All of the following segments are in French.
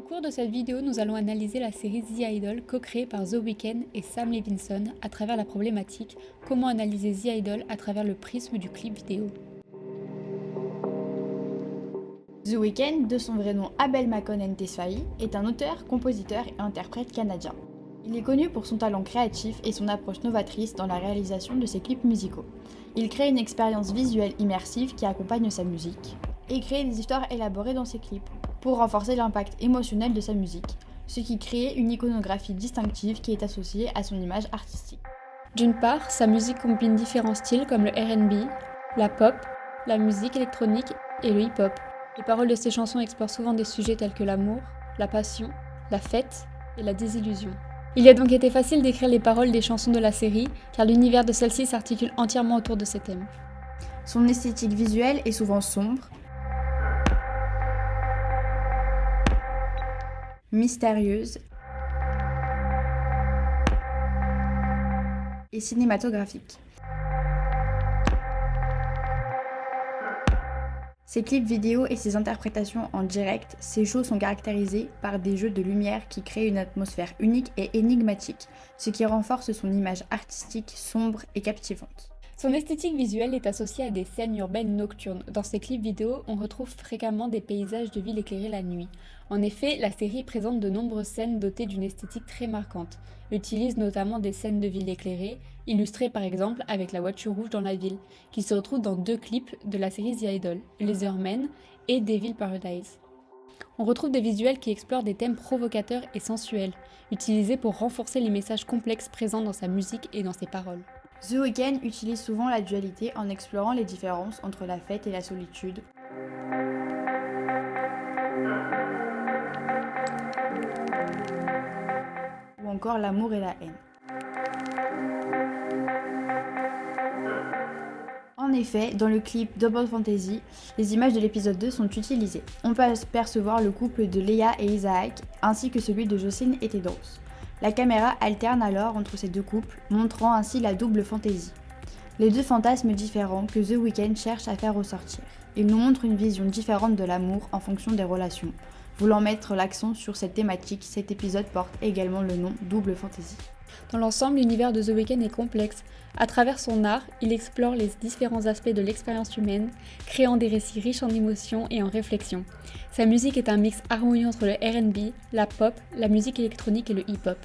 cours de cette vidéo, nous allons analyser la série The Idol co-créée par The Weeknd et Sam Levinson à travers la problématique « Comment analyser The Idol à travers le prisme du clip vidéo ». The Weeknd, de son vrai nom Abel Makon Tesfaye, est un auteur, compositeur et interprète canadien. Il est connu pour son talent créatif et son approche novatrice dans la réalisation de ses clips musicaux. Il crée une expérience visuelle immersive qui accompagne sa musique et crée des histoires élaborées dans ses clips pour renforcer l'impact émotionnel de sa musique, ce qui crée une iconographie distinctive qui est associée à son image artistique. D'une part, sa musique combine différents styles comme le R&B, la pop, la musique électronique et le hip-hop. Les paroles de ses chansons explorent souvent des sujets tels que l'amour, la passion, la fête et la désillusion. Il a donc été facile d'écrire les paroles des chansons de la série, car l'univers de celle-ci s'articule entièrement autour de ces thèmes. Son esthétique visuelle est souvent sombre, mystérieuse et cinématographique. Ses clips vidéo et ses interprétations en direct, ses shows sont caractérisés par des jeux de lumière qui créent une atmosphère unique et énigmatique, ce qui renforce son image artistique sombre et captivante. Son esthétique visuelle est associée à des scènes urbaines nocturnes. Dans ses clips vidéo, on retrouve fréquemment des paysages de villes éclairées la nuit. En effet, la série présente de nombreuses scènes dotées d'une esthétique très marquante. Elle utilise notamment des scènes de villes éclairées, illustrées par exemple avec la voiture rouge dans la ville, qui se retrouve dans 2 clips de la série The Idol, Leatherman et Devil Paradise. On retrouve des visuels qui explorent des thèmes provocateurs et sensuels, utilisés pour renforcer les messages complexes présents dans sa musique et dans ses paroles. The Weeknd utilise souvent la dualité en explorant les différences entre la fête et la solitude. Ou encore l'amour et la haine. En effet, dans le clip Double Fantasy, les images de l'épisode 2 sont utilisées. On peut apercevoir le couple de Leia et Isaac, ainsi que celui de Jocelyn et Tedros. La caméra alterne alors entre ces deux couples, montrant ainsi la double fantaisie. Les deux fantasmes différents que The Weeknd cherche à faire ressortir. Il nous montre une vision différente de l'amour en fonction des relations. Voulant mettre l'accent sur cette thématique, cet épisode porte également le nom Double Fantaisie. Dans l'ensemble, l'univers de The Weeknd est complexe. À travers son art, il explore les différents aspects de l'expérience humaine, créant des récits riches en émotions et en réflexions. Sa musique est un mix harmonieux entre le R&B, la pop, la musique électronique et le hip-hop.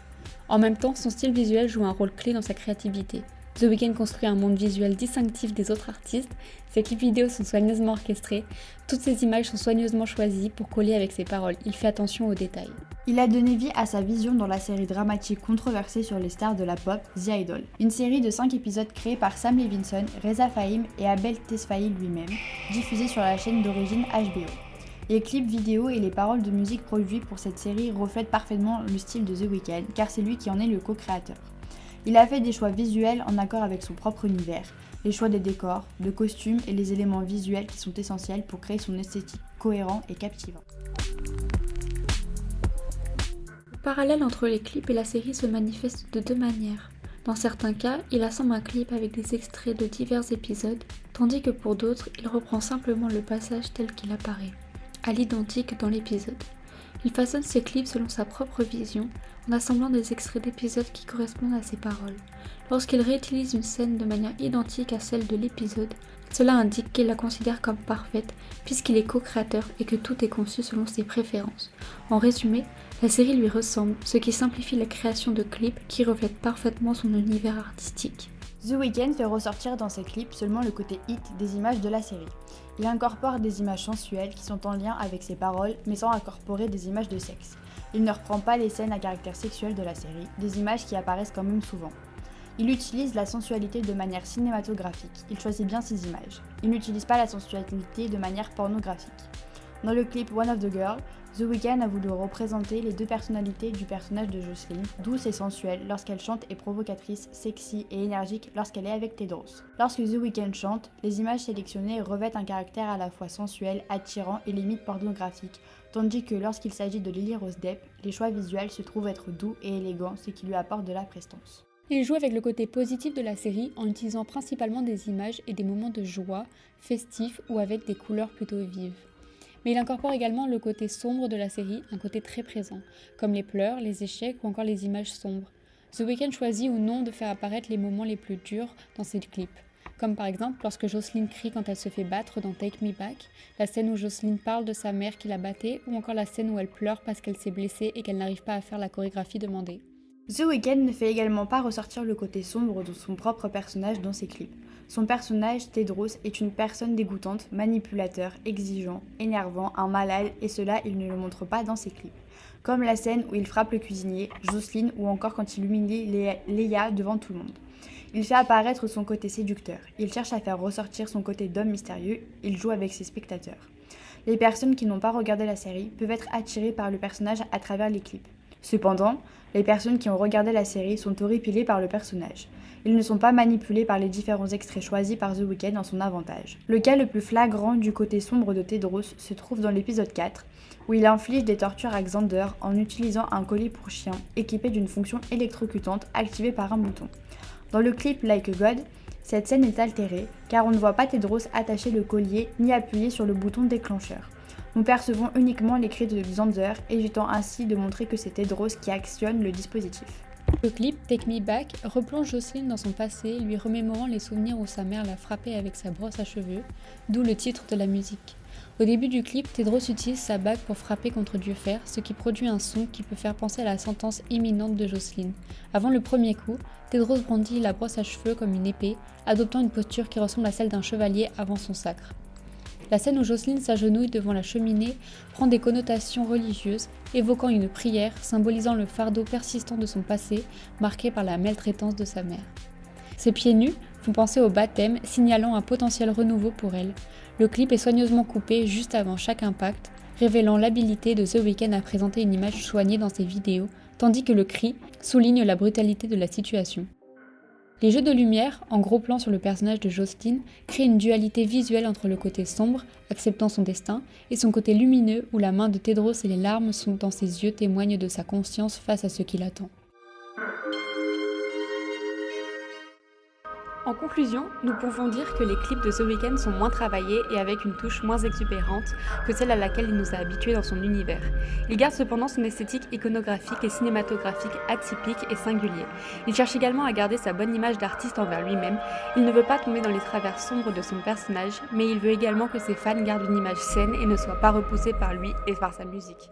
En même temps, son style visuel joue un rôle clé dans sa créativité. The Weeknd construit un monde visuel distinctif des autres artistes, ses clips vidéo sont soigneusement orchestrés, toutes ses images sont soigneusement choisies pour coller avec ses paroles, il fait attention aux détails. Il a donné vie à sa vision dans la série dramatique controversée sur les stars de la pop, The Idol. Une série de 5 épisodes créés par Sam Levinson, Reza Fahim et Abel Tesfaye lui-même, diffusée sur la chaîne d'origine HBO. Les clips vidéo et les paroles de musique produits pour cette série reflètent parfaitement le style de The Weeknd, car c'est lui qui en est le co-créateur. Il a fait des choix visuels en accord avec son propre univers, les choix des décors, de costumes et les éléments visuels qui sont essentiels pour créer son esthétique cohérent et captivant. Le parallèle entre les clips et la série se manifeste de 2 manières. Dans certains cas, il assemble un clip avec des extraits de divers épisodes, tandis que pour d'autres, il reprend simplement le passage tel qu'il apparaît, à l'identique dans l'épisode. Il façonne ses clips selon sa propre vision, en assemblant des extraits d'épisodes qui correspondent à ses paroles. Lorsqu'il réutilise une scène de manière identique à celle de l'épisode, cela indique qu'il la considère comme parfaite, puisqu'il est co-créateur et que tout est conçu selon ses préférences. En résumé, la série lui ressemble, ce qui simplifie la création de clips qui reflètent parfaitement son univers artistique. The Weeknd fait ressortir dans ses clips seulement le côté hit des images de la série. Il incorpore des images sensuelles qui sont en lien avec ses paroles, mais sans incorporer des images de sexe. Il ne reprend pas les scènes à caractère sexuel de la série, des images qui apparaissent quand même souvent. Il utilise la sensualité de manière cinématographique, il choisit bien ses images. Il n'utilise pas la sensualité de manière pornographique. Dans le clip One of the Girl, The Weeknd a voulu représenter les deux personnalités du personnage de Jocelyn, douce et sensuelle lorsqu'elle chante et provocatrice, sexy et énergique lorsqu'elle est avec Tedros. Lorsque The Weeknd chante, les images sélectionnées revêtent un caractère à la fois sensuel, attirant et limite pornographique, tandis que lorsqu'il s'agit de Lily Rose Depp, les choix visuels se trouvent être doux et élégants, ce qui lui apporte de la prestance. Il joue avec le côté positif de la série en utilisant principalement des images et des moments de joie, festifs ou avec des couleurs plutôt vives. Mais il incorpore également le côté sombre de la série, un côté très présent, comme les pleurs, les échecs ou encore les images sombres. The Weeknd choisit ou non de faire apparaître les moments les plus durs dans ses clips, comme par exemple lorsque Jocelyn crie quand elle se fait battre dans Take Me Back, la scène où Jocelyn parle de sa mère qui la battait, ou encore la scène où elle pleure parce qu'elle s'est blessée et qu'elle n'arrive pas à faire la chorégraphie demandée. The Weeknd ne fait également pas ressortir le côté sombre de son propre personnage dans ses clips. Son personnage, Tedros, est une personne dégoûtante, manipulateur, exigeant, énervant, un malade, et cela il ne le montre pas dans ses clips. Comme la scène où il frappe le cuisinier, Jocelyn, ou encore quand il humilie Leia devant tout le monde. Il fait apparaître son côté séducteur, il cherche à faire ressortir son côté d'homme mystérieux, il joue avec ses spectateurs. Les personnes qui n'ont pas regardé la série peuvent être attirées par le personnage à travers les clips. Cependant, les personnes qui ont regardé la série sont horripilées par le personnage. Ils ne sont pas manipulés par les différents extraits choisis par The Weeknd en son avantage. Le cas le plus flagrant du côté sombre de Tedros se trouve dans l'épisode 4, où il inflige des tortures à Xander en utilisant un collier pour chien équipé d'une fonction électrocutante activée par un bouton. Dans le clip Like a God, cette scène est altérée car on ne voit pas Tedros attacher le collier ni appuyer sur le bouton déclencheur. Nous percevons uniquement les cris de Xander, évitant ainsi de montrer que c'est Tedros qui actionne le dispositif. Le clip Take Me Back replonge Jocelyn dans son passé, lui remémorant les souvenirs où sa mère l'a frappée avec sa brosse à cheveux, d'où le titre de la musique. Au début du clip, Tedros utilise sa bague pour frapper contre Dieu Fer, ce qui produit un son qui peut faire penser à la sentence imminente de Jocelyn. Avant le premier coup, Tedros brandit la brosse à cheveux comme une épée, adoptant une posture qui ressemble à celle d'un chevalier avant son sacre. La scène où Jocelyn s'agenouille devant la cheminée prend des connotations religieuses, évoquant une prière symbolisant le fardeau persistant de son passé, marqué par la maltraitance de sa mère. Ses pieds nus font penser au baptême, signalant un potentiel renouveau pour elle. Le clip est soigneusement coupé juste avant chaque impact, révélant l'habilité de The Weeknd à présenter une image soignée dans ses vidéos, tandis que le cri souligne la brutalité de la situation. Les jeux de lumière, en gros plan sur le personnage de Jocelyn, créent une dualité visuelle entre le côté sombre, acceptant son destin, et son côté lumineux où la main de Tedros et les larmes sont dans ses yeux témoignent de sa conscience face à ce qui l'attend. En conclusion, nous pouvons dire que les clips de The Weeknd sont moins travaillés et avec une touche moins exubérante que celle à laquelle il nous a habitués dans son univers. Il garde cependant son esthétique iconographique et cinématographique atypique et singulier. Il cherche également à garder sa bonne image d'artiste envers lui-même. Il ne veut pas tomber dans les travers sombres de son personnage, mais il veut également que ses fans gardent une image saine et ne soient pas repoussés par lui et par sa musique.